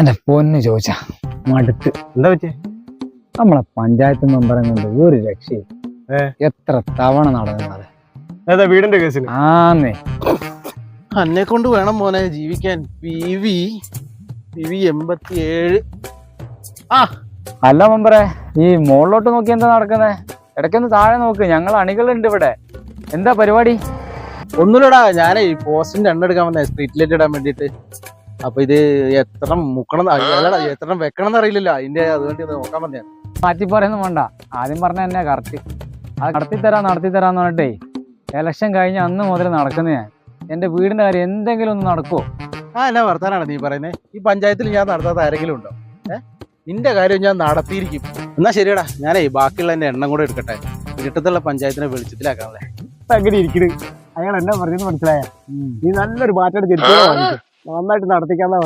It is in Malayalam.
എന്റെ പൊന്ന് ചോദിച്ചാ മടുത്ത്. എന്താ പറ്റി? നമ്മളെ പഞ്ചായത്ത് മെമ്പറെ കൊണ്ട് ഒരു രക്ഷയും. എത്ര തവണ നടന്നത് ഏതാ വീടിന്റെ കേസിൽ? ആന്നേ, അന്നെ കൊണ്ട് വേണം മോനെ ജീവിക്കാൻ. PV 87. അല്ല മെമ്പറെ, ഈ മുകളിലോട്ട് നോക്കി എന്താ നടക്കുന്നേ? ഇടയ്ക്കൊന്ന് താഴെ നോക്ക്, ഞങ്ങൾ അണികളുണ്ട് ഇവിടെ. എന്താ പരിപാടി? ഒന്നുമില്ലടാ, ഞാനേ ഈ പോസ്റ്റിന്റെ എണ്ണ എടുക്കാൻ വന്നേ, സ്ട്രീറ്റ് ലൈറ്റ് ഇടാൻ വേണ്ടിട്ട്. അപ്പൊ ഇത് എത്ര മുക്കണം അല്ലടാ, എത്ര വെക്കണം എന്നറിയില്ലല്ലോ, അതിന്റെ അതുകൊണ്ട് ഇത് നോക്കാൻ വന്നേ. മാറ്റി പറയുന്നു വേണ്ട, ആദ്യം പറഞ്ഞ തന്നെ കറക്റ്റ്. അത് നടത്തി തരാന്ന് പറഞ്ഞിട്ടേ ഇലക്ഷൻ കഴിഞ്ഞ അന്ന് മുതൽ നടക്കുന്ന ഞാൻ. എന്റെ വീടിന്റെ കാര്യം എന്തെങ്കിലും ഒന്ന് നടക്കുവോ? എന്നാ വർത്താനാണ് നീ പറയുന്നത്? ഈ പഞ്ചായത്തിൽ ഞാൻ നടത്താത്ത ആരെങ്കിലും ഉണ്ടോ? നിന്റെ കാര്യം ഞാൻ നടത്തിയിരിക്കും. എന്നാ ശരിയടാ, ഞാനേ ബാക്കിയുള്ള എന്റെ എണ്ണം കൂടെ എടുക്കട്ടെ. ഇരുട്ടത്തുള്ള പഞ്ചായത്തിനെ വെളിച്ചത്തിലാക്കാതെ അങ്ങനെ ഇരിക്കണ്. അയാൾ എന്നാ പറഞ്ഞെന്ന് മനസ്സിലായ? നീ നല്ലൊരു മാറ്റം നന്നായിട്ട് നടത്തിക്കാന്നാ.